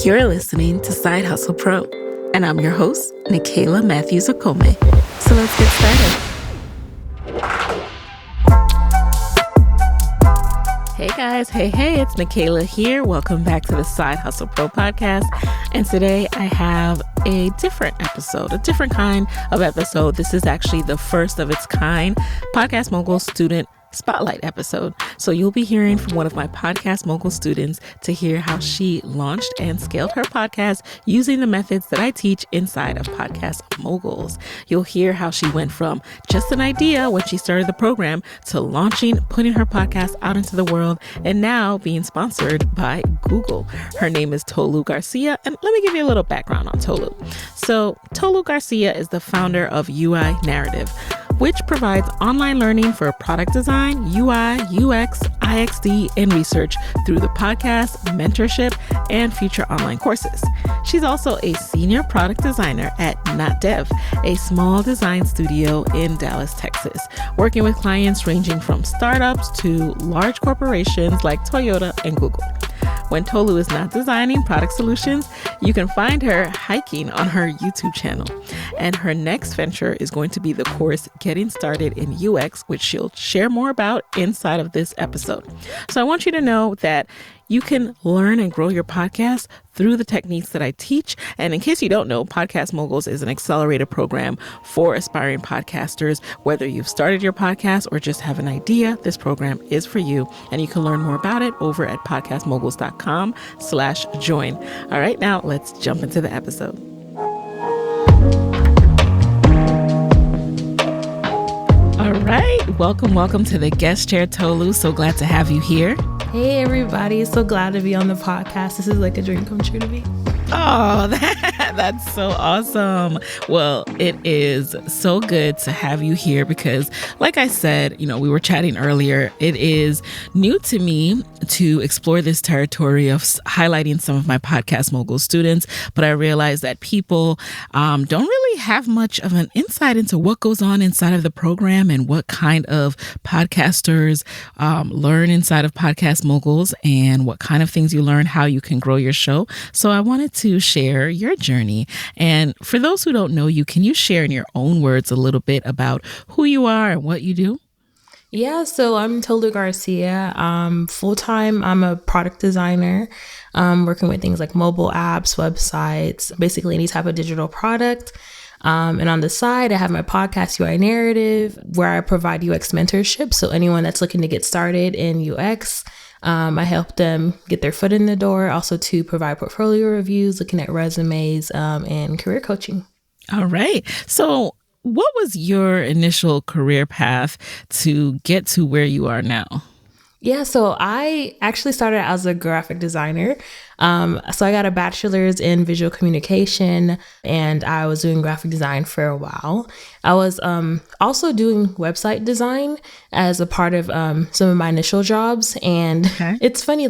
You're listening to Side Hustle Pro, and I'm your host, Nikayla Matthews Okome. So let's get started. Hey guys, hey, it's Nikayla here. Welcome back to the Side Hustle Pro podcast. And today I have a different episode, a different kind of episode. This is actually the first of its kind Podcast Mogul student spotlight episode. So you'll be hearing from one of my Podcast Mogul students to hear how she launched and scaled her podcast using the methods that I teach inside of Podcast Moguls. You'll hear how she went from just an idea when she started the program to launching, putting her podcast out into the world, and now being sponsored by Google. Her name is Tolu Garcia, and let me give you a little background on Tolu. So Tolu Garcia is the founder of UI Narrative, which provides online learning for product design, UI, UX, IXD, and research through the podcast, mentorship, and future online courses. She's also a senior product designer at Not Dev, a small design studio in Dallas, Texas, working with clients ranging from startups to large corporations like Toyota and Google. When Tolu is not designing product solutions, you can find her hiking on her YouTube channel. And her next venture is going to be the course Getting Started in UX, which she'll share more about inside of this episode. So I want you to know that you can learn and grow your podcast through the techniques that I teach. And in case you don't know, Podcast Moguls is an accelerator program for aspiring podcasters. Whether you've started your podcast or just have an idea, this program is for you. And you can learn more about it over at podcastmoguls.com/join. All right, now let's jump into the episode. All right, welcome to the guest chair, Tolu. So glad to have you here. Hey everybody, so glad to be on the podcast. This is like a dream come true to me. Oh, that's so awesome. Well, it is so good to have you here because, like I said, we were chatting earlier, it is new to me to explore this territory of highlighting some of my Podcast Mogul students, but I realize that people don't really have much of an insight into what goes on inside of the program and what kind of podcasters learn inside of Podcast Moguls and what kind of things you learn, how you can grow your show. So I wanted to share your journey. And for those who don't know you, can you share in your own words a little bit about who you are and what you do? Yeah, so I'm Tolu Garcia. Full-time, I'm a product designer, working with things like mobile apps, websites, basically any type of digital product. And on the side, I have my podcast, UI Narrative, where I provide UX mentorship. So anyone that's looking to get started in UX, I help them get their foot in the door, also to provide portfolio reviews, looking at resumes, and career coaching. All right. So what was your initial career path to get to where you are now? Yeah, so I actually started as a graphic designer. So I got a bachelor's in visual communication and I was doing graphic design for a while. I was also doing website design as a part of some of my initial jobs. And It's funny,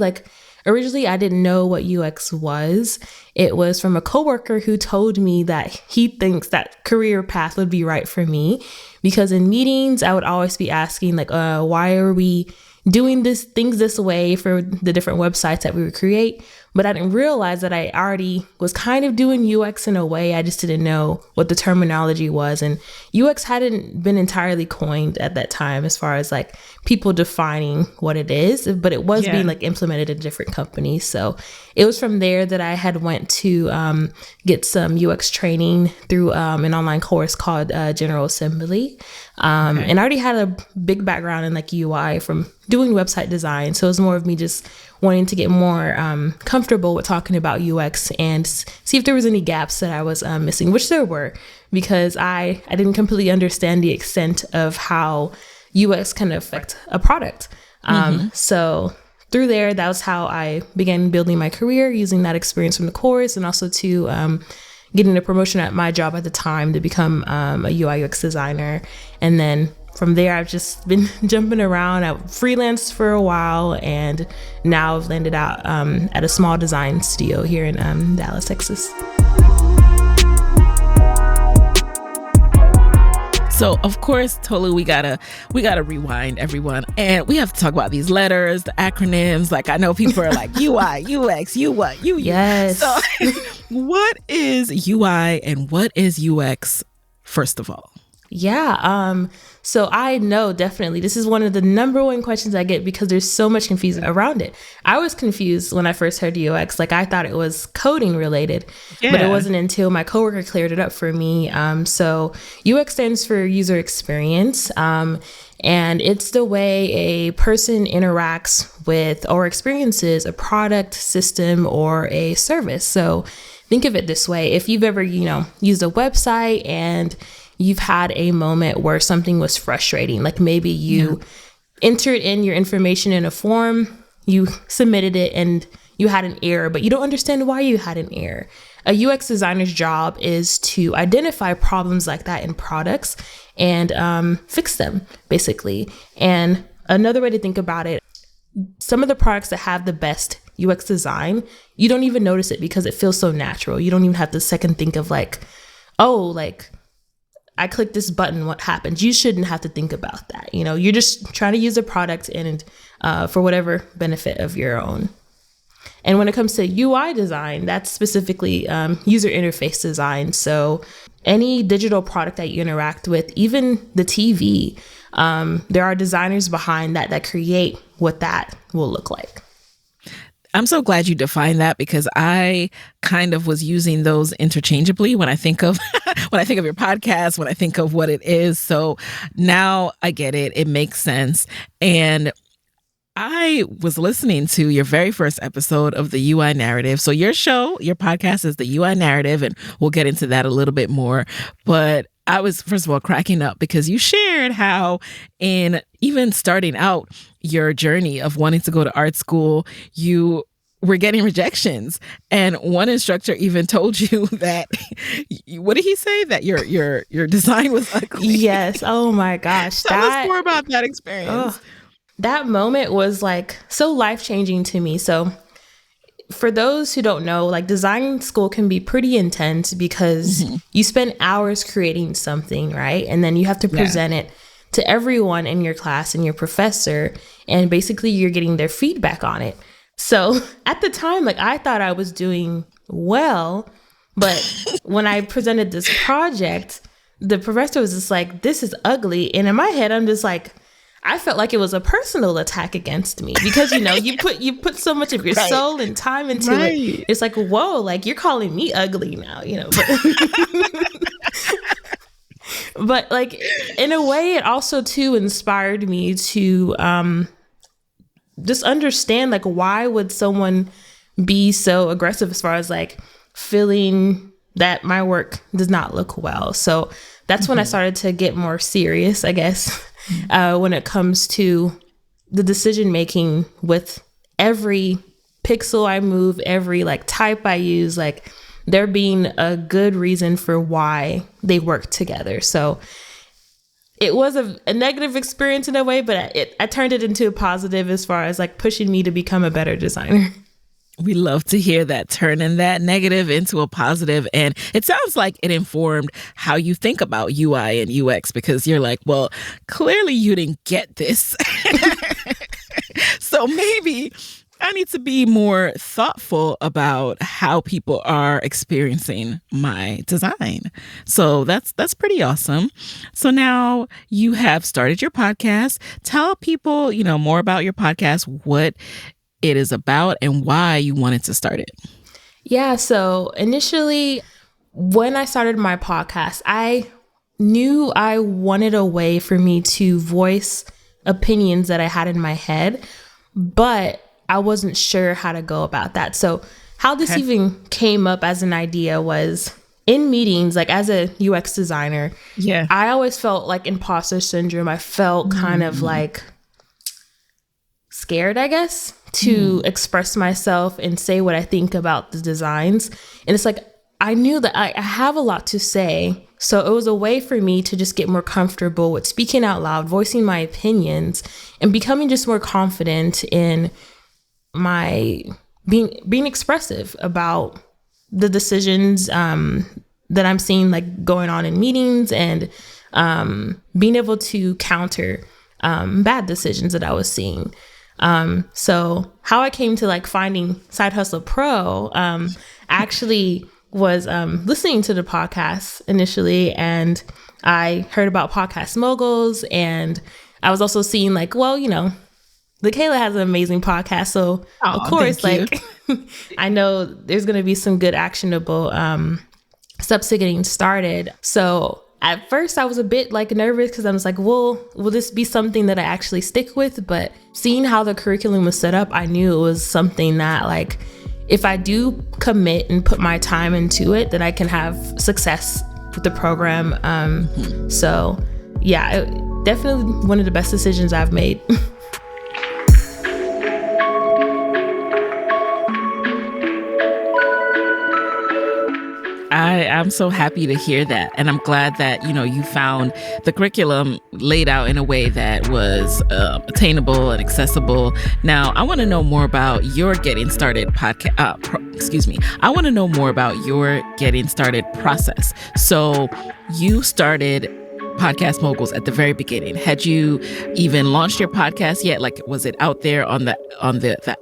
originally I didn't know what UX was. It was from a coworker who told me that he thinks that career path would be right for me, because in meetings I would always be asking why are we doing things this way for the different websites that we would create. But I didn't realize that I already was kind of doing UX in a way. I just didn't know what the terminology was. And UX hadn't been entirely coined at that time as far as people defining what it is, but it was being implemented in different companies. So it was from there that I had went to get some UX training through an online course called General Assembly. And I already had a big background in UI from doing website design. So it was more of me just wanting to get more comfortable with talking about UX and see if there was any gaps that I was missing, which there were, because I didn't completely understand the extent of how UX can affect a product. So through there, that was how I began building my career, using that experience from the course and also to getting a promotion at my job at the time to become a UI UX designer. And then from there, I've just been jumping around. I freelanced for a while, and now I've landed out at a small design studio here in Dallas, Texas. So of course, Tolu, we gotta rewind, everyone, and we have to talk about these letters, the acronyms. Like, I know people are like UI, UX, you what, you. Yes. So what is UI and what is UX, first of all? Yeah. So I know definitely this is one of the number one questions I get because there's so much confusion around it. I was confused when I first heard UX. Like, I thought it was coding related, but it wasn't until my coworker cleared it up for me. So UX stands for user experience. And it's the way a person interacts with or experiences a product, system, or a service. So think of it this way. If you've ever, used a website and you've had a moment where something was frustrating, like maybe you entered in your information in a form, you submitted it and you had an error, but you don't understand why you had an error. A UX designer's job is to identify problems like that in products and fix them, basically. And another way to think about it, some of the products that have the best UX design, you don't even notice it because it feels so natural. You don't even have to second think of like, oh, like, I clicked this button, what happens? You shouldn't have to think about that. You're just trying to use a product and for whatever benefit of your own. And when it comes to UI design, that's specifically user interface design. So any digital product that you interact with, even the TV, there are designers behind that create what that will look like. I'm so glad you defined that because I kind of was using those interchangeably when I think of your podcast, when I think of what it is. So now I get it. It makes sense. And I was listening to your very first episode of the UI Narrative. So your podcast is the UI Narrative, and we'll get into that a little bit more. But I was, first of all, cracking up because you shared how in even starting out your journey of wanting to go to art school, you were getting rejections. And one instructor even told you that, what did he say? That your design was ugly. Yes. Oh my gosh. Tell us more about that experience. That moment was like so life-changing to me. So for those who don't know, like, design school can be pretty intense because you spend hours creating something, right? And then you have to present it to everyone in your class and your professor. And basically you're getting their feedback on it. So at the time, like, I thought I was doing well, but when I presented this project, the professor was just like, this is ugly. And in my head, I'm just like, I felt like it was a personal attack against me because, you put so much of your soul and time into it. It's like, whoa, like, you're calling me ugly now, but like, in a way, it also too inspired me to just understand, like, why would someone be so aggressive as far as like feeling that my work does not look well. So that's when I started to get more serious, I guess, when it comes to the decision making with every pixel I move, every like type I use, like there being a good reason for why they work together. So it was a negative experience in a way, but I turned it into a positive as far as like pushing me to become a better designer. We love to hear that, turning that negative into a positive. And it sounds like it informed how you think about UI and UX, because you're like, well, clearly you didn't get this. So maybe I need to be more thoughtful about how people are experiencing my design. So that's pretty awesome. So now you have started your podcast. Tell people, more about your podcast, what it is about and why you wanted to start it. Yeah. So initially, when I started my podcast, I knew I wanted a way for me to voice opinions that I had in my head, but I wasn't sure how to go about that. So how this even came up as an idea was in meetings, like as a UX designer, I always felt like imposter syndrome. I felt kind of like scared, I guess, to express myself and say what I think about the designs. And it's like, I knew that I have a lot to say. So it was a way for me to just get more comfortable with speaking out loud, voicing my opinions, and becoming just more confident in my being expressive about the decisions that I'm seeing like going on in meetings and being able to counter bad decisions that I was seeing. So how I came to like finding Side Hustle Pro actually was listening to the podcast initially, and I heard about Podcast Moguls, and I was also seeing like, well, Kayla has an amazing podcast, so of course, like I know there's gonna be some good actionable steps to getting started. So at first I was a bit like nervous because I was like, well, will this be something that I actually stick with? But seeing how the curriculum was set up, I knew it was something that like, if I do commit and put my time into it, then I can have success with the program. So yeah, definitely one of the best decisions I've made. I'm so happy to hear that. And I'm glad that, you found the curriculum laid out in a way that was attainable and accessible. Now, I want to know more about your getting started I want to know more about your getting started process. So you started Podcast Moguls at the very beginning. Had you even launched your podcast yet? Like, was it out there on the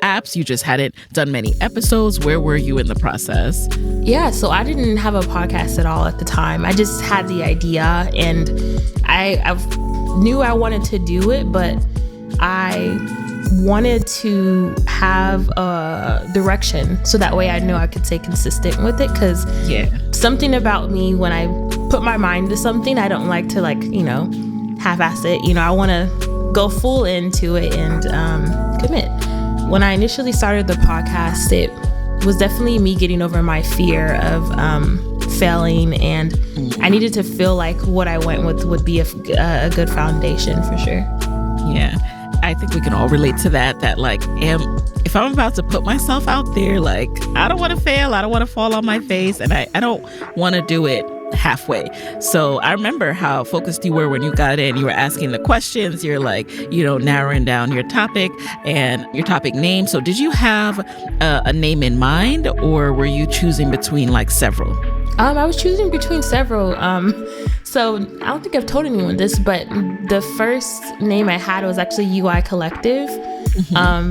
apps? You just hadn't done many episodes. Where were you in the process? Yeah, so I didn't have a podcast at all at the time. I just had the idea, and I knew I wanted to do it, but I wanted to have a direction so that way I knew I could stay consistent with it, because something about me, when I put my mind to something, I don't like to half-ass it. I want to go full into it and commit. When I initially started the podcast, it was definitely me getting over my fear of failing, and I needed to feel like what I went with would be a good foundation for sure. Yeah. I think we can all relate to that like, if I'm about to put myself out there, like, I don't want to fail, I don't want to fall on my face, and I don't want to do it halfway. So I remember how focused you were when you got in. You were asking the questions, you're like, narrowing down your topic and your topic name. So did you have a name in mind, or were you choosing between like several? I was choosing between several. So I don't think I've told anyone this, but the first name I had was actually UI Collective.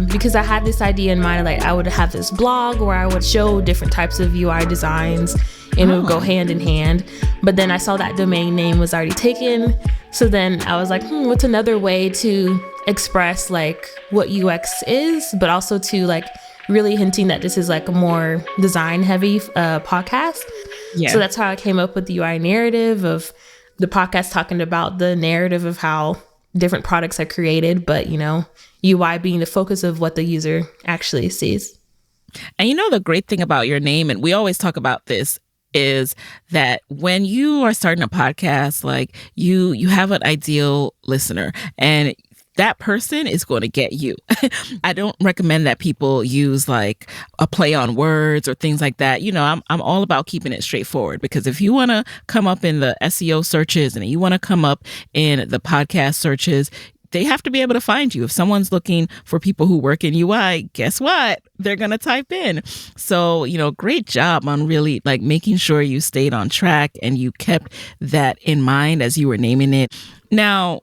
Because I had this idea in mind, like I would have this blog where I would show different types of UI designs, and it would go hand in hand. But then I saw that domain name was already taken. So then I was like, what's another way to express like what UX is, but also to like really hinting that this is like a more design heavy podcast. Yeah. So that's how I came up with the UI narrative of the podcast, talking about the narrative of how different products are created, but UI being the focus of what the user actually sees. And the great thing about your name, and we always talk about this, is that when you are starting a podcast, like you have an ideal listener, and that person is going to get you. I don't recommend that people use like a play on words or things like that. I'm all about keeping it straightforward, because if you want to come up in the SEO searches and you want to come up in the podcast searches, they have to be able to find you. If someone's looking for people who work in UI, guess what? They're going to type in. So, great job on really like making sure you stayed on track and you kept that in mind as you were naming it. Now,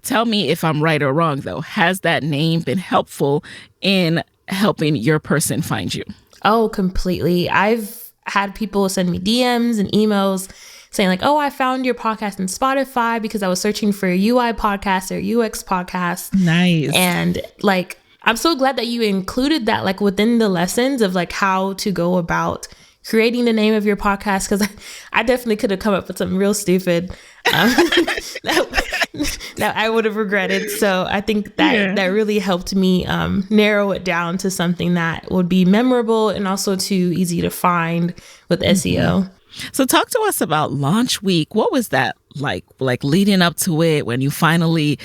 tell me if I'm right or wrong, though. Has that name been helpful in helping your person find you? Oh, completely. I've had people send me DMs and emails saying like, oh, I found your podcast in Spotify because I was searching for a UI podcast or UX podcast. Nice. And like, I'm so glad that you included that like within the lessons of like how to go about creating the name of your podcast, because I definitely could have come up with something real stupid that I would have regretted. So I think that really helped me narrow it down to something that would be memorable and also too easy to find with SEO. So talk to us about launch week. What was that like leading up to it when you finally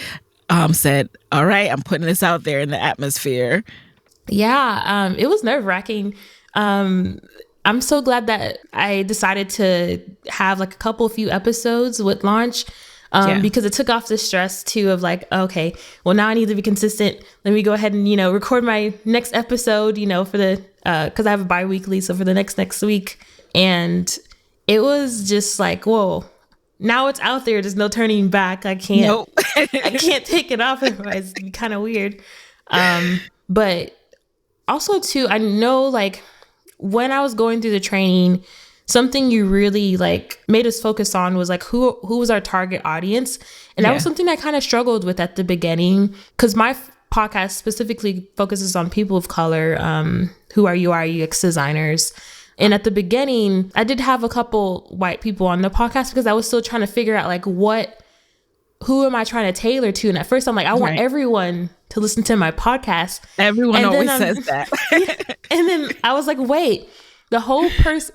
said, all right, I'm putting this out there in the atmosphere? Yeah, it was nerve-wracking. I'm so glad that I decided to have like a few episodes with launch, because it took off the stress too of like, okay, well now I need to be consistent. Let me go ahead and, record my next episode, for the, cause I have a bi-weekly. So for the next week. And it was just like, whoa, now it's out there. There's no turning back. I can't, Nope. I can't take it off. Otherwise it'd be kind of weird. But also too, I know like when I was going through the training, something you really like made us focus on was like who was our target audience. And that was something I kind of struggled with at the beginning, because my podcast specifically focuses on people of color, who are UI UX designers. And at the beginning, I did have a couple white people on the podcast because I was still trying to figure out like who am I trying to tailor to? And at first I'm like, I want everyone to listen to my podcast. Everyone always says that. And then I was like, wait, the whole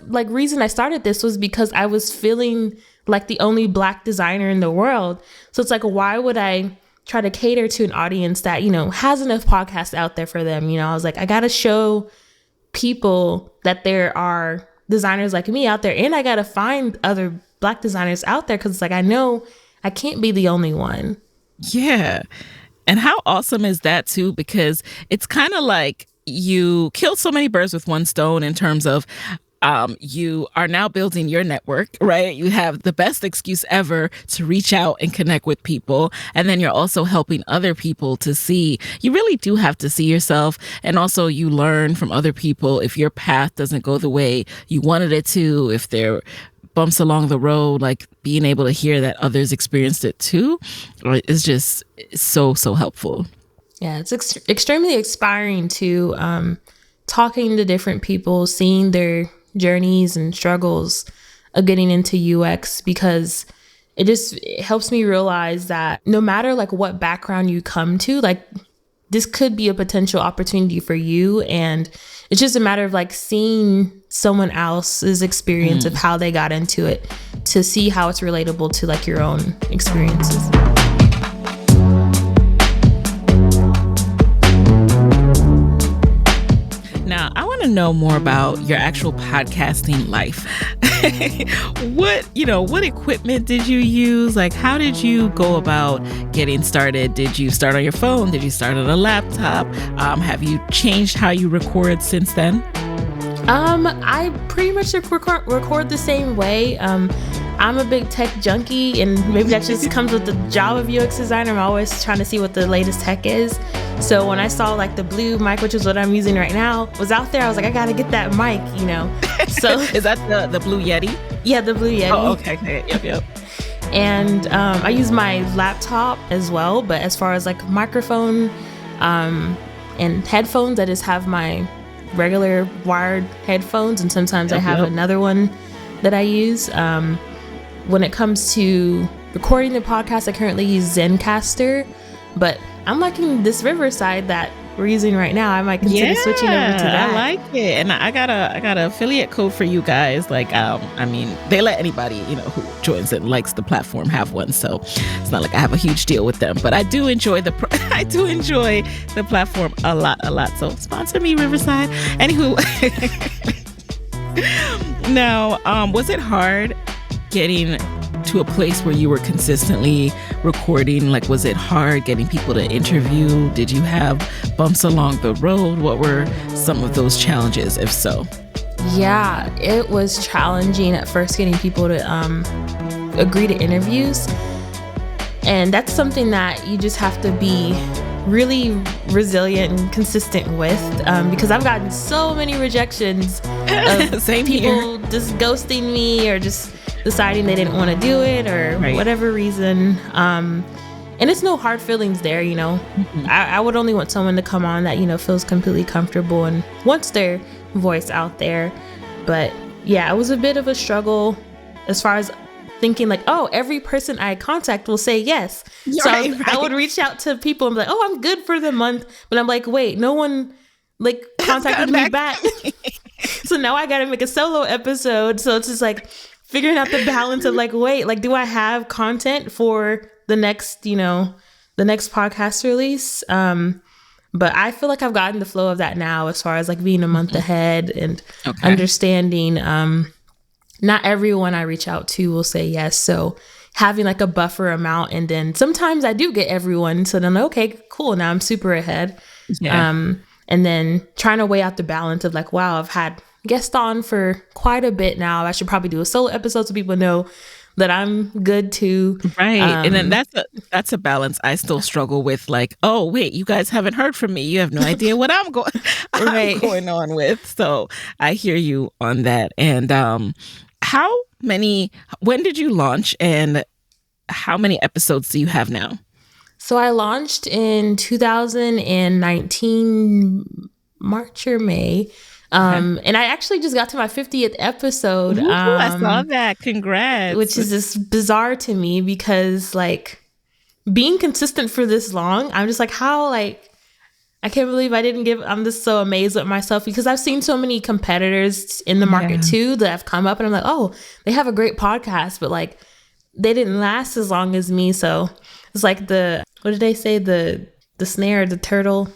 reason I started this was because I was feeling like the only Black designer in the world. So it's like, why would I try to cater to an audience that, you know, has enough podcasts out there for them? You know, I was like, I got to show people that there are designers like me out there, and I got to find other Black designers out there, because it's like, I know I can't be the only one. Yeah. And how awesome is that too? Because it's kind of like you killed so many birds with one stone in terms of you are now building your network, right? You have the best excuse ever to reach out and connect with people. And then you're also helping other people to see, you really do have to see yourself. And also you learn from other people if your path doesn't go the way you wanted it to, if there are bumps along the road, like being able to hear that others experienced it too, is just so helpful. Yeah, it's extremely inspiring to talking to different people, seeing their journeys and struggles of getting into UX, because it helps me realize that no matter like what background you come to, like this could be a potential opportunity for you. And it's just a matter of like seeing someone else's experience of how they got into it to see how it's relatable to like your own experiences. Now, I want to know more about your actual podcasting life. What equipment did you use? Like, how did you go about getting started? Did you start on your phone? Did you start on a laptop? Have you changed how you record since then? I pretty much record the same way. I'm a big tech junkie, and maybe that just comes with the job of UX designer. I'm always trying to see what the latest tech is. So when I saw like the blue mic, which is what I'm using right now, was out there, I was like, I gotta get that mic, you know. So is that the Blue Yeti? Yeah, the Blue Yeti. Oh, okay. Yep. And I use my laptop as well, but as far as like microphone and headphones, I just have my regular wired headphones, and sometimes I have another one that I use. When it comes to recording the podcast, I currently use Zencaster, but I'm liking this Riverside that we're using right now. I might consider switching over to that. I like it, and I got a affiliate code for you guys. Like, I mean, they let anybody who joins it and likes the platform have one, so it's not like I have a huge deal with them. But I do enjoy the platform a lot. So sponsor me, Riverside. Anywho, now, was it hard getting to a place where you were consistently recording? Like, was it hard getting people to interview? Did you have bumps along the road? What were some of those challenges, if so? Yeah, it was challenging at first getting people to agree to interviews. And that's something that you just have to be really resilient and consistent with, because I've gotten so many rejections of people just ghosting me or just deciding they didn't want to do it or whatever reason. And it's no hard feelings there, Mm-hmm. I would only want someone to come on that, feels completely comfortable and wants their voice out there. But yeah, it was a bit of a struggle as far as thinking like, oh, every person I contact will say yes. So I would reach out to people and be like, oh, I'm good for the month. But I'm like, wait, no one like contacted me back. So now I got to make a solo episode. So it's just like figuring out the balance of like, wait, like, do I have content for the next podcast release? But I feel like I've gotten the flow of that now as far as like being a month ahead and understanding, not everyone I reach out to will say yes. So having like a buffer amount, and then sometimes I do get everyone. So then, okay, cool. Now I'm super ahead. Yeah. And then trying to weigh out the balance of like, wow, I've had guests on for quite a bit now. I should probably do a solo episode so people know that I'm good too. Right. And then that's a balance I still struggle with. Like, oh wait, you guys haven't heard from me. You have no idea what I'm going Right. I'm going on with. So I hear you on that. And when did you launch and how many episodes do you have now? So I launched in 2019, March or May. And I actually just got to my 50th episode. Ooh, I saw that. Congrats. Which is just bizarre to me because like being consistent for this long, I'm just like, how, like, I can't believe I'm just so amazed with myself because I've seen so many competitors in the market too that have come up and I'm like, oh, they have a great podcast, but like they didn't last as long as me. So it's like what did they say? The snare, the turtle.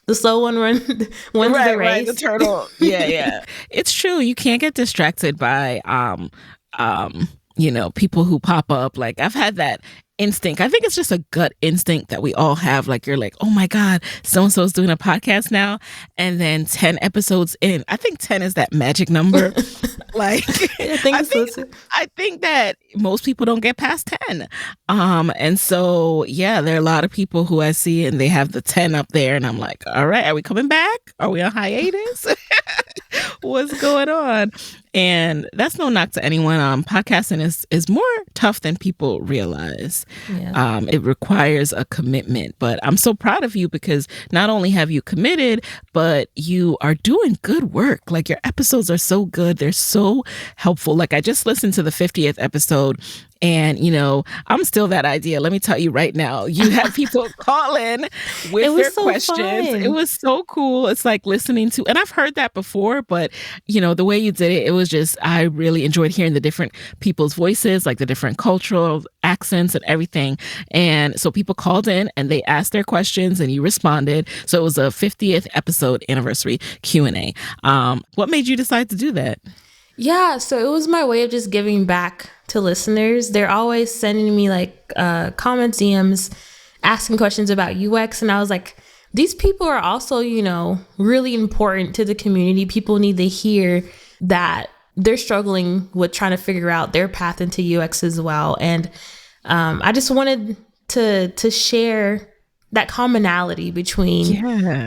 The slow one wins the race. Right, the turtle. Yeah. It's true. You can't get distracted by, people who pop up. Like I've had that instinct. I think it's just a gut instinct that we all have. Like you're like, oh my God, so-and-so is doing a podcast now. And then 10 episodes in, I think 10 is that magic number. Like, I think that most people don't get past 10. And so, yeah, there are a lot of people who I see and they have the 10 up there. And I'm like, all right, are we coming back? Are we on hiatus? What's going on? And that's no knock to anyone. Podcasting is more tough than people realize. Yeah. It requires a commitment, but I'm so proud of you because not only have you committed, but you are doing good work. Like your episodes are so good. They're so helpful. Like I just listened to the 50th episode and, I'm still that idea. Let me tell you right now, you have people call in with their questions. Fun. It was so cool. It's like listening to, and I've heard that before, but the way you did it, it was just, I really enjoyed hearing the different people's voices, like the different cultural accents and everything. And so people called in and they asked their questions and you responded. So it was a 50th episode anniversary Q&A. What made you decide to do that? Yeah, so it was my way of just giving back to listeners. They're always sending me like comments, DMs, asking questions about UX. And I was like, these people are also, really important to the community. People need to hear that they're struggling with trying to figure out their path into UX as well. And I just wanted to share that commonality between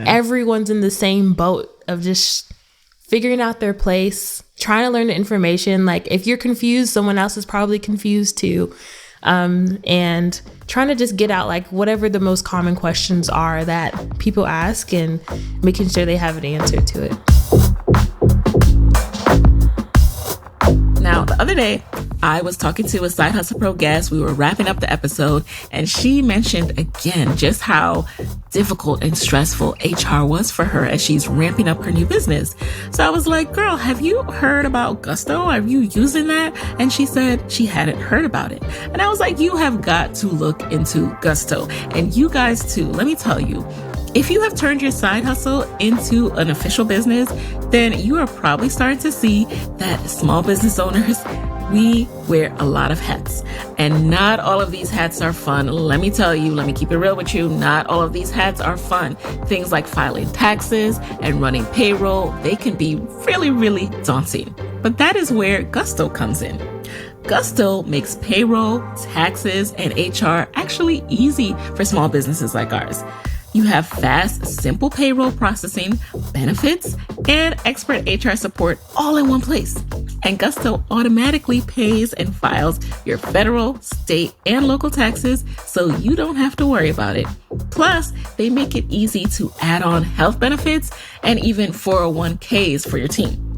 everyone's in the same boat of just figuring out their place, trying to learn the information. Like if you're confused, someone else is probably confused too. And trying to just get out like whatever the most common questions are that people ask and making sure they have an answer to it. Now, the other day, I was talking to a Side Hustle Pro guest. We were wrapping up the episode, and she mentioned again just how difficult and stressful HR was for her as she's ramping up her new business. So I was like, girl, have you heard about Gusto? Are you using that? And she said she hadn't heard about it. And I was like, you have got to look into Gusto. And you guys too, let me tell you, if you have turned your side hustle into an official business, then you are probably starting to see that small business owners, we wear a lot of hats. And not all of these hats are fun. Let me tell you, let me keep it real with you. Not all of these hats are fun. Things like filing taxes and running payroll, they can be really, really daunting. But that is where Gusto comes in. Gusto makes payroll, taxes, and HR actually easy for small businesses like ours. You have fast, simple payroll processing, benefits, and expert HR support all in one place. And Gusto automatically pays and files your federal, state, and local taxes so you don't have to worry about it. Plus, they make it easy to add on health benefits and even 401ks for your team.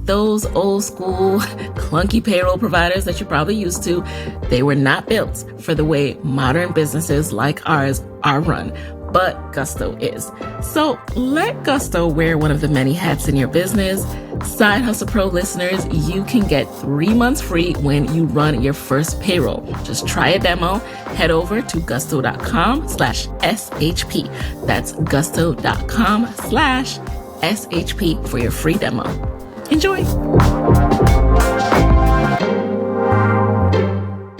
Those old school, clunky payroll providers that you're probably used to, they were not built for the way modern businesses like ours are run. But Gusto is. So let Gusto wear one of the many hats in your business. Side Hustle Pro listeners, you can get 3 months free when you run your first payroll. Just try a demo. Head over to gusto.com/SHP. That's gusto.com/SHP for your free demo. Enjoy.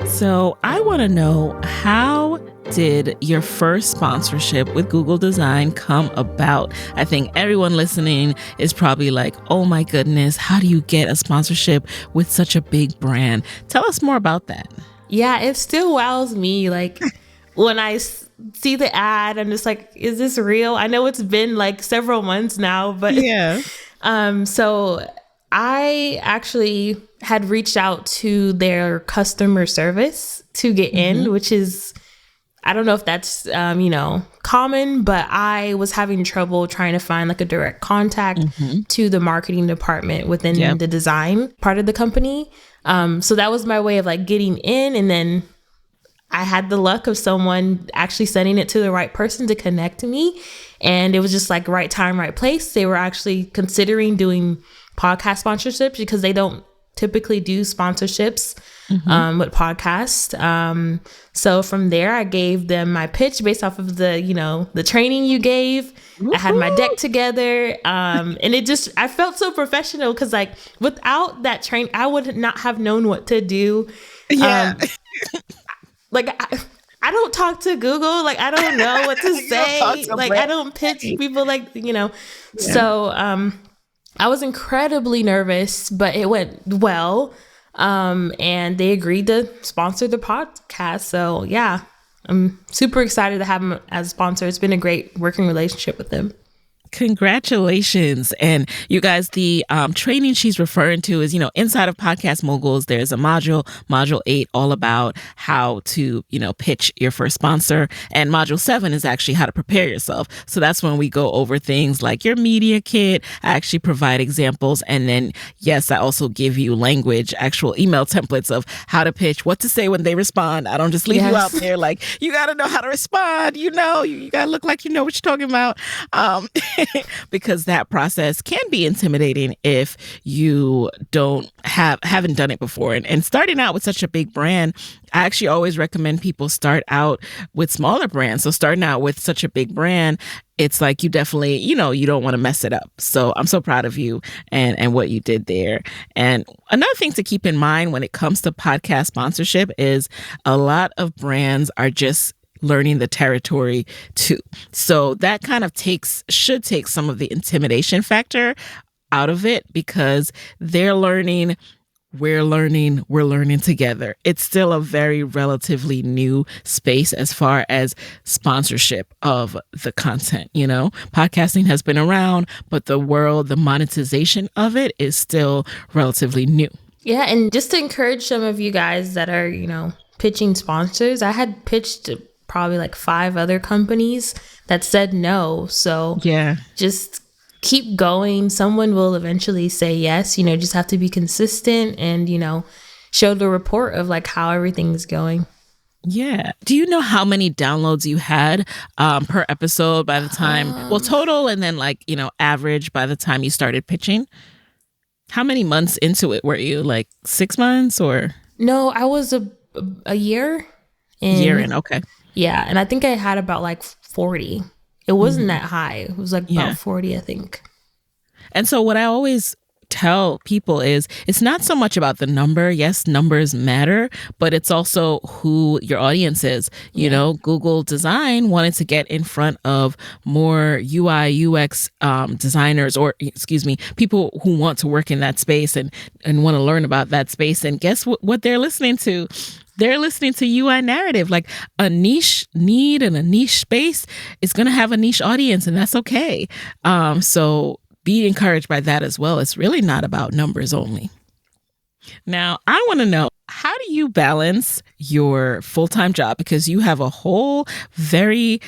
So I want to know, how did your first sponsorship with Google Design come about? I think everyone listening is probably like, oh my goodness, how do you get a sponsorship with such a big brand? Tell us more about that. Yeah, it still wows me. Like when I see the ad, I'm just like, is this real? I know it's been like several months now, but yeah. So I actually had reached out to their customer service to get in, which is, I don't know if that's, common, but I was having trouble trying to find like a direct contact to the marketing department within the design part of the company. So that was my way of like getting in. And then I had the luck of someone actually sending it to the right person to connect to me. And it was just like right time, right place. They were actually considering doing podcast sponsorships because they don't typically do sponsorships with podcasts. So from there, I gave them my pitch based off of the training you gave. Woo-hoo! I had my deck together. And I felt so professional because like without that training, I would not have known what to do. Yeah. I don't talk to Google. Like, I don't know what to say. Like, I don't pitch people So I was incredibly nervous, but it went well. And they agreed to sponsor the podcast. So yeah, I'm super excited to have them as a sponsor. It's been a great working relationship with them. Congratulations. And you guys, the training she's referring to is, inside of Podcast Moguls, there's a module 8, all about how to, pitch your first sponsor. And module 7 is actually how to prepare yourself. So that's when we go over things like your media kit. I actually provide examples. And then, yes, I also give you actual email templates of how to pitch, what to say when they respond. I don't just leave you out there like, you got to know how to respond. You got to look like you know what you're talking about. Because that process can be intimidating if you haven't done it before. And starting out with such a big brand, I actually always recommend people start out with smaller brands. So starting out with such a big brand, it's like you definitely, you don't want to mess it up. So I'm so proud of you and what you did there. And another thing to keep in mind when it comes to podcast sponsorship is a lot of brands are just learning the territory too. So that kind of should take some of the intimidation factor out of it because they're learning, we're learning together. It's still a very relatively new space as far as sponsorship of the content, Podcasting has been around, but the monetization of it is still relatively new. Yeah, and just to encourage some of you guys that are, pitching sponsors, I had pitched probably like 5 other companies that said no. So yeah, just keep going. Someone will eventually say yes. Just have to be consistent and, show the report of like how everything's going. Yeah. Do you know how many downloads you had per episode by the time, total and then average by the time you started pitching? How many months into it were you? Like 6 months or? No, I was a year in. Okay. Yeah. And I think I had about like 40. It wasn't that high. It was like about 40, I think. And so what I always tell people is it's not so much about the number. Yes, numbers matter, but it's also who your audience is. Google Design wanted to get in front of more UI, UX designers, or people who want to work in that space and want to learn about that space. And guess what they're listening to? They're listening to UI narrative. Like a niche need and a niche space is going to have a niche audience, and that's okay. So be encouraged by that as well. It's really not about numbers only. Now, I want to know, how do you balance your full-time job? Because you have a whole very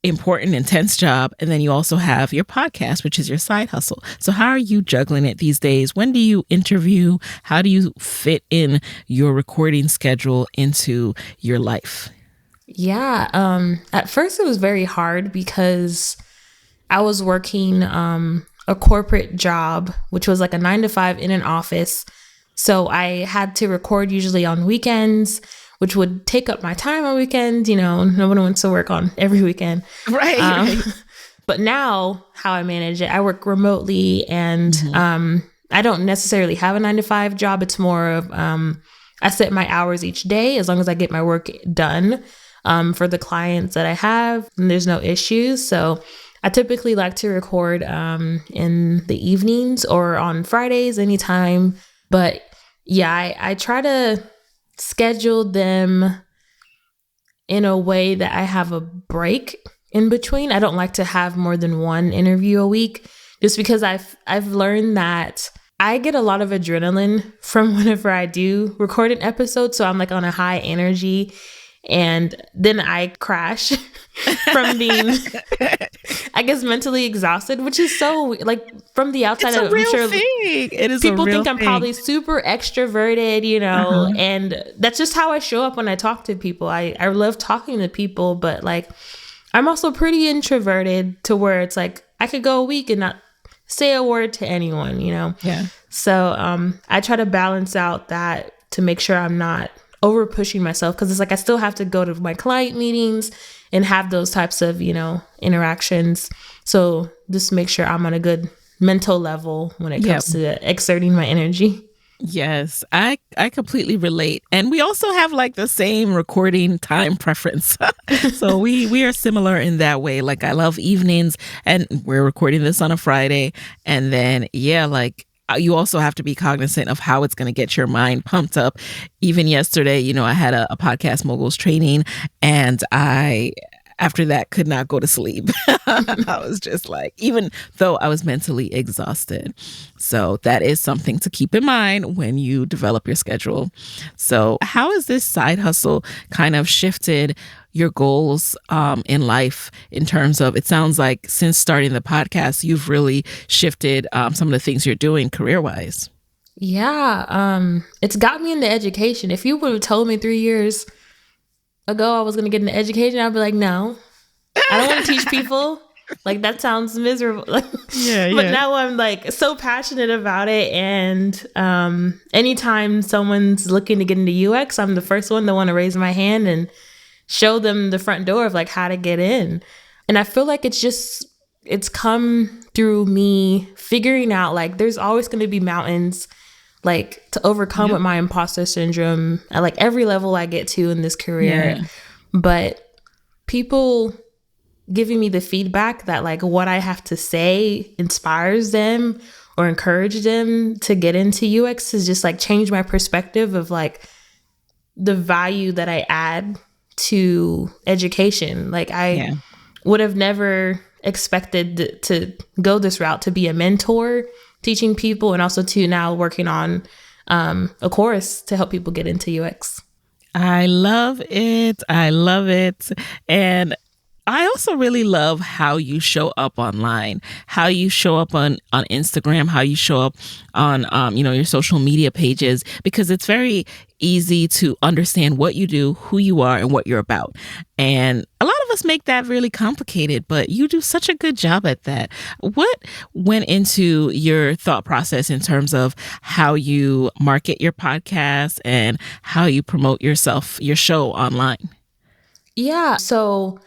important, intense job. And then you also have your podcast, which is your side hustle. So how are you juggling it these days? When do you interview? How do you fit in your recording schedule into your life? Yeah. At first it was very hard because I was working a corporate job, which was like a 9-to-5 in an office. So I had to record usually on weekends, which would take up my time on weekends. No one wants to work on every weekend. Right. But now how I manage it, I work remotely and I don't necessarily have a 9-to-5 job. It's more of I set my hours each day as long as I get my work done. for the clients that I have, and there's no issues. So I typically like to record in the evenings or on Fridays anytime. But yeah, I try to schedule them in a way that I have a break in between. I don't like to have more than one interview a week, just because I've learned that I get a lot of adrenaline from whenever I do record an episode. So I'm like on a high energy, and then I crash from being, I guess, mentally exhausted, which is so like from the outside. It's a real thing. It is people a real think I'm thing. probably super extroverted, and that's just how I show up when I talk to people. I love talking to people, but like I'm also pretty introverted to where it's like I could go a week and not say a word to anyone, Yeah. So I try to balance out that to make sure I'm not over pushing myself, because it's like I still have to go to my client meetings and have those types of interactions. So just make sure I'm on a good mental level when it comes to exerting my energy. Yes, I completely relate. And we also have like the same recording time preference. So we are similar in that way. Like I love evenings, and we're recording this on a Friday. And then, like you also have to be cognizant of how it's going to get your mind pumped up. Even yesterday, I had a podcast moguls training, and after that could not go to sleep. I was just like, even though I was mentally exhausted. So that is something to keep in mind when you develop your schedule. So how has this side hustle kind of shifted your goals in life in terms of, it sounds like since starting the podcast, you've really shifted some of the things you're doing career-wise. Yeah, it's got me into education. If you would have told me 3 years ago I was going to get into education, I'd be like, no, I don't want to teach people. Like, that sounds miserable. Yeah. But now I'm like so passionate about it. And anytime someone's looking to get into UX, I'm the first one to want to raise my hand and show them the front door of like how to get in. And I feel like it's come through me figuring out like there's always going to be mountains like to overcome with my imposter syndrome at like every level I get to in this career. Yeah. But people giving me the feedback that like what I have to say inspires them or encourage them to get into UX has just like changed my perspective of like the value that I add to education. Like I would have never expected to go this route, to be a mentor, teaching people, and also to now working on a course to help people get into UX. I love it. I love it. And I also really love how you show up online, how you show up on Instagram, how you show up on, your social media pages, because it's very easy to understand what you do, who you are, and what you're about. And a lot of us make that really complicated, but you do such a good job at that. What went into your thought process in terms of how you market your podcast and how you promote your show online? Yeah. So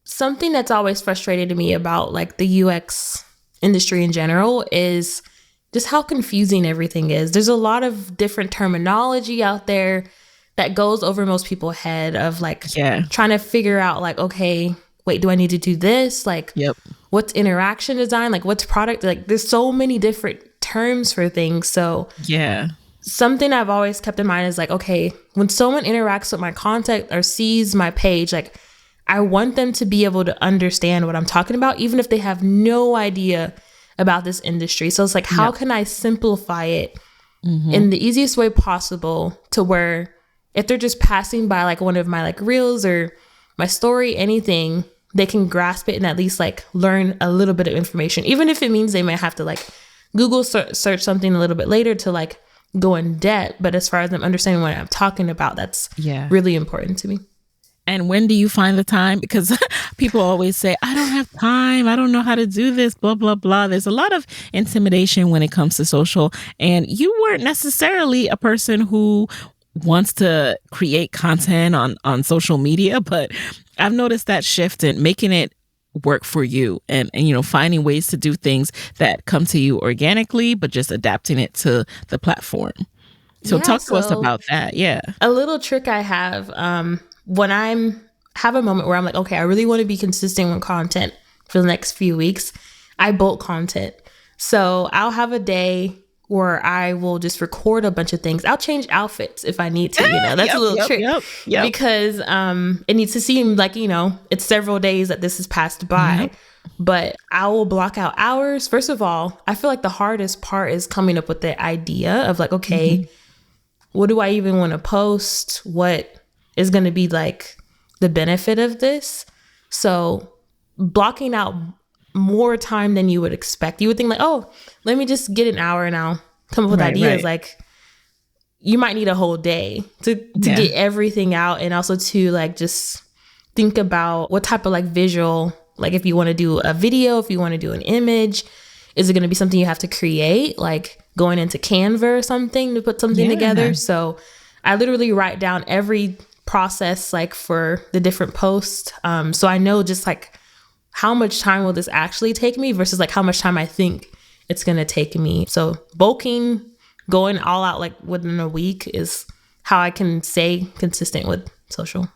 something that's always frustrated me about like the UX industry in general is just how confusing everything is. There's a lot of different terminology out there that goes over most people's head of like trying to figure out like, okay, wait, do I need to do this? Like, what's interaction design? Like, what's product? Like, there's so many different terms for things. So something I've always kept in mind is like, okay, when someone interacts with my content or sees my page, like I want them to be able to understand what I'm talking about, even if they have no idea about this industry. So it's like, how can I simplify it in the easiest way possible to where if they're just passing by like one of my like reels or my story, anything, they can grasp it and at least like learn a little bit of information, even if it means they might have to like Google search something a little bit later to like go in depth. But as far as them understanding what I'm talking about, that's really important to me. And when do you find the time? Because people always say, I don't have time. I don't know how to do this, blah, blah, blah. There's a lot of intimidation when it comes to social. And you weren't necessarily a person who wants to create content on social media, but I've noticed that shift in making it work for you and finding ways to do things that come to you organically, but just adapting it to the platform. So talk to us about that. Yeah. A little trick I have, when I'm have a moment where I'm like, okay, I really want to be consistent with content for the next few weeks, I bulk content. So I'll have a day where I will just record a bunch of things. I'll change outfits if I need to, that's a little trick because it needs to seem like, it's several days that this has passed by. But I will block out hours. First of all, I feel like the hardest part is coming up with the idea of like, okay, what do I even want to post? What is going to be like the benefit of this? So blocking out more time than you would expect. You would think like, oh, let me just get an hour and I'll come up with ideas. Like you might need a whole day to get everything out. And also to like, just think about what type of like visual, like if you want to do a video, if you want to do an image, is it going to be something you have to create? Like going into Canva or something to put something together. So I literally write down every process like for the different posts. So I know just like how much time will this actually take me versus like how much time I think it's going to take me. So bulking, going all out like within a week is how I can stay consistent with social.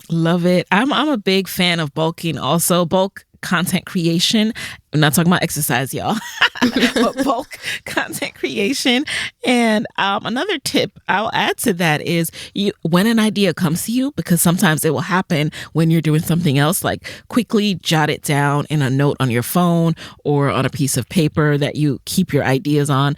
Love it. I'm a big fan of bulking also. Bulk content creation. I'm not talking about exercise, y'all, but bulk content creation. And another tip I'll add to that is when an idea comes to you, because sometimes it will happen when you're doing something else, like quickly jot it down in a note on your phone or on a piece of paper that you keep your ideas on.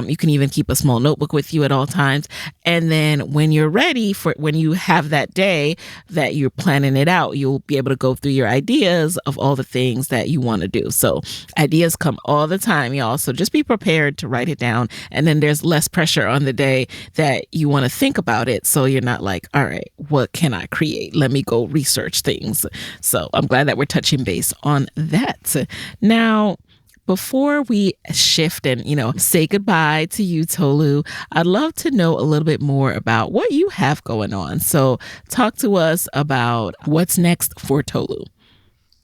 You can even keep a small notebook with you at all times. And then when you're ready when you have that day that you're planning it out, you'll be able to go through your ideas of all the things that you want to do. So ideas come all the time, y'all. So just be prepared to write it down. And then there's less pressure on the day that you want to think about it. So you're not like, all right, what can I create? Let me go research things. So I'm glad that we're touching base on that. Now, before we shift and, say goodbye to you, Tolu, I'd love to know a little bit more about what you have going on. So talk to us about what's next for Tolu.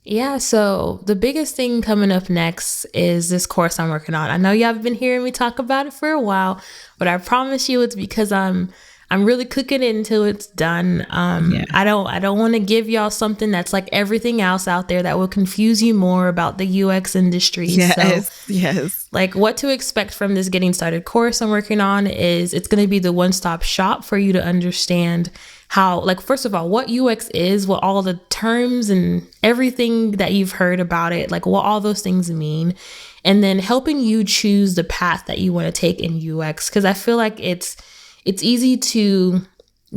Yeah, so the biggest thing coming up next is this course I'm working on. I know y'all have been hearing me talk about it for a while, but I promise you it's because I'm really cooking it until it's done. I don't want to give y'all something that's like everything else out there that will confuse you more about the UX industry. Yes. Like what to expect from this getting started course I'm working on is it's going to be the one-stop shop for you to understand how, like, first of all, what UX is, what all the terms and everything that you've heard about it, like what all those things mean, and then helping you choose the path that you want to take in UX. Because I feel like it's easy to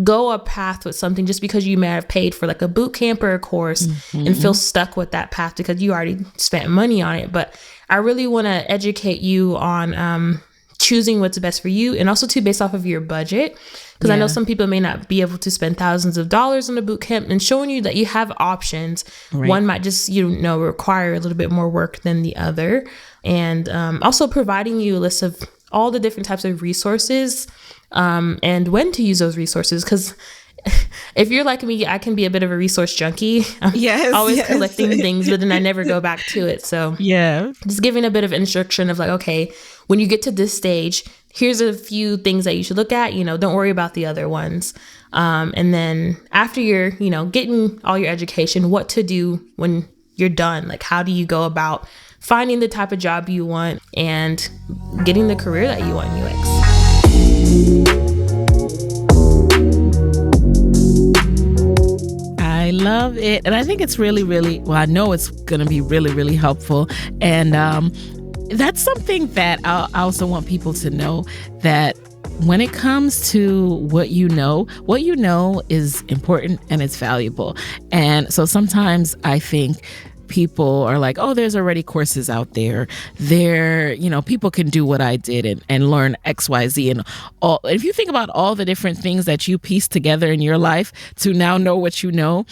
go a path with something just because you may have paid for like a boot camp or a course and feel stuck with that path because you already spent money on it. But I really want to educate you on choosing what's best for you, and also based off of your budget. Because I know some people may not be able to spend thousands of dollars on a boot camp, and showing you that you have options. Right. One might just, require a little bit more work than the other. And also providing you a list of all the different types of resources and when to use those resources. Because if you're like me, I can be a bit of a resource junkie. I'm always collecting things, but then I never go back to it. So just giving a bit of instruction of like, okay, when you get to this stage, here's a few things that you should look at, don't worry about the other ones. And then after you're, getting all your education, what to do when you're done, like how do you go about finding the type of job you want and getting the career that you want in UX. I love it. And I think it's really, really, well, I know it's going to be really, really helpful. And that's something that I also want people to know, that when it comes to what you know is important and it's valuable. And so sometimes I think people are like, oh, there's already courses out there. People can do what I did and learn X, Y, Z. And all. If you think about all the different things that you pieced together in your life to now know what you know,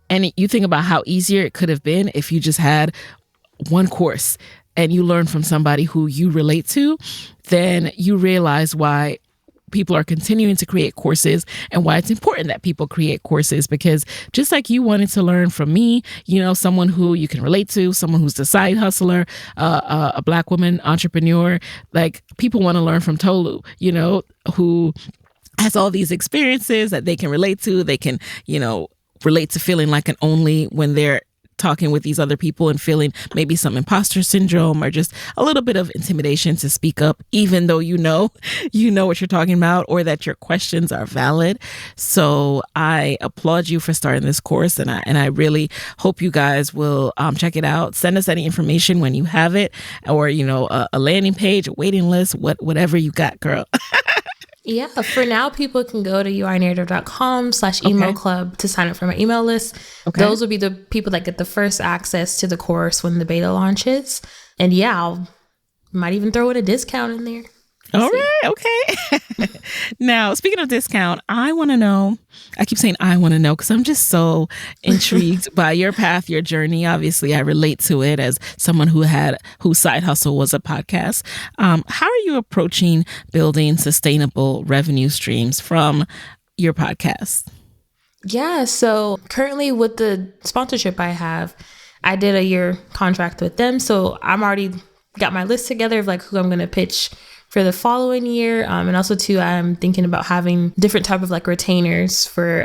and you think about how easier it could have been if you just had one course and you learn from somebody who you relate to, then you realize why people are continuing to create courses and why it's important that people create courses. Because just like you wanted to learn from me, someone who you can relate to, someone who's the side hustler, a Black woman entrepreneur, like people want to learn from Tolu, who has all these experiences that they can relate to. They can, relate to feeling like an only when they're talking with these other people and feeling maybe some imposter syndrome or just a little bit of intimidation to speak up, even though you know what you're talking about or that your questions are valid. So I applaud you for starting this course, and I really hope you guys will check it out. Send us any information when you have it, or a landing page, a waiting list, whatever you got, girl. Yeah, for now, people can go to uinarrative.com/email club to sign up for my email list. Okay. Those will be the people that get the first access to the course when the beta launches. And yeah, might even throw in a discount in there. All right. Okay. Now, speaking of discount, I want to know, I keep saying I want to know because I'm just so intrigued by your path, your journey. Obviously, I relate to it as someone whose side hustle was a podcast. How are you approaching building sustainable revenue streams from your podcast? Yeah. So currently with the sponsorship I have, I did a year contract with them. So I'm already got my list together of like who I'm going to pitch for the following year. And also too, I'm thinking about having different type of like retainers for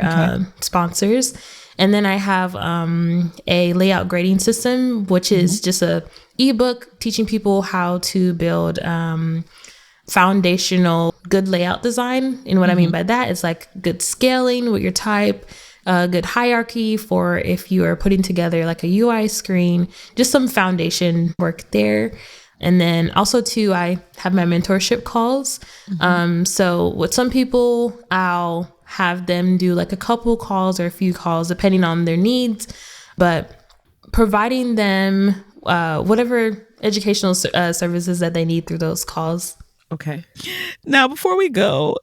sponsors. And then I have a layout grading system, which is just a ebook teaching people how to build foundational good layout design. And what I mean by that is like good scaling with your type, good hierarchy for if you are putting together like a UI screen, just some foundation work there. And then also too, I have my mentorship calls. So with some people, I'll have them do like a couple calls or a few calls depending on their needs, but providing them whatever educational services that they need through those calls. Okay. Now, before we go,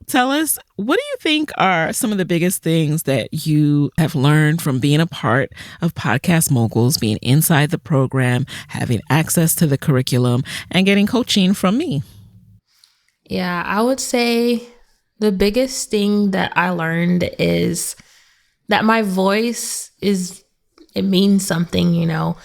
tell us, what do you think are some of the biggest things that you have learned from being a part of Podcast Moguls, being inside the program, having access to the curriculum, and getting coaching from me? Yeah, I would say the biggest thing that I learned is that my voice it means something, no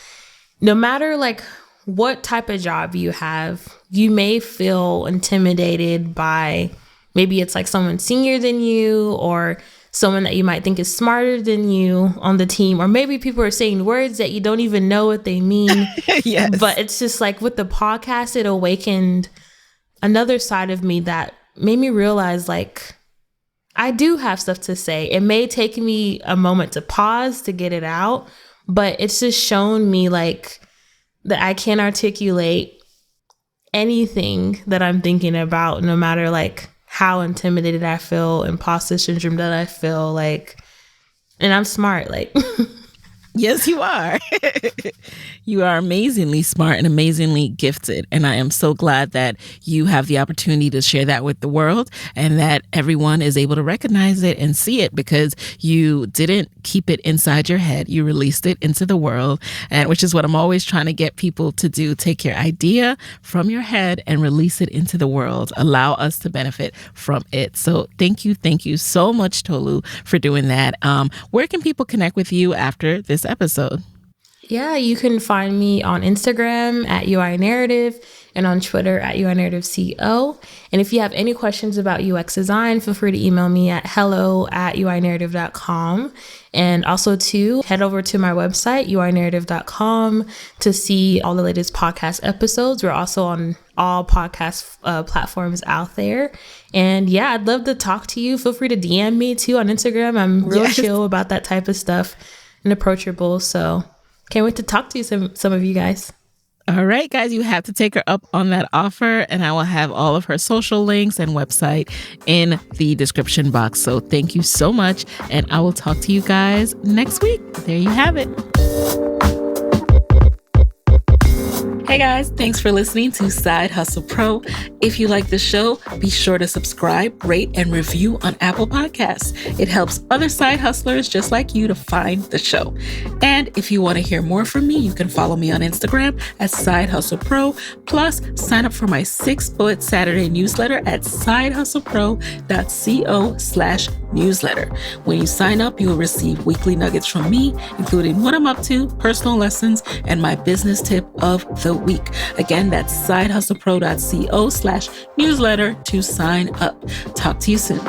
matter like what type of job you have, you may feel intimidated by maybe it's like someone senior than you or someone that you might think is smarter than you on the team, or maybe people are saying words that you don't even know what they mean. Yes. But it's just like with the podcast, it awakened another side of me that made me realize like I do have stuff to say. It may take me a moment to pause to get it out, but it's just shown me like that I can articulate anything that I'm thinking about, no matter like how intimidated I feel, imposter syndrome that I feel like, and I'm smart, like. Yes, you are. You are amazingly smart and amazingly gifted. And I am so glad that you have the opportunity to share that with the world and that everyone is able to recognize it and see it, because you didn't keep it inside your head. You released it into the world, and which is what I'm always trying to get people to do. Take your idea from your head and release it into the world. Allow us to benefit from it. So thank you so much, Tolu, for doing that. Where can people connect with you after this episode? Yeah, you can find me on Instagram at uinarrative and on Twitter at uinarrativeco. And if you have any questions about UX design, feel free to email me at hello@uinarrative.com. And also to head over to my website, uinarrative.com, to see all the latest podcast episodes. We're also on all podcast platforms out there. And yeah, I'd love to talk to you. Feel free to DM me too on Instagram. I'm real chill about that type of stuff and approachable. So can't wait to talk to you, some of you guys. All right, guys, you have to take her up on that offer, and I will have all of her social links and website in the description box. So thank you so much, and I will talk to you guys next week. There you have it. Hey guys, thanks for listening to Side Hustle Pro. If you like the show, be sure to subscribe, rate, and review on Apple Podcasts. It helps other side hustlers just like you to find the show. And if you want to hear more from me, you can follow me on Instagram at Side Hustle Pro. Plus, sign up for my 6-bullet Saturday newsletter at sidehustlepro.co/newsletter. When you sign up, you will receive weekly nuggets from me, including what I'm up to, personal lessons, and my business tip of the week. Again, that's sidehustlepro.co/newsletter to sign up. Talk to you soon.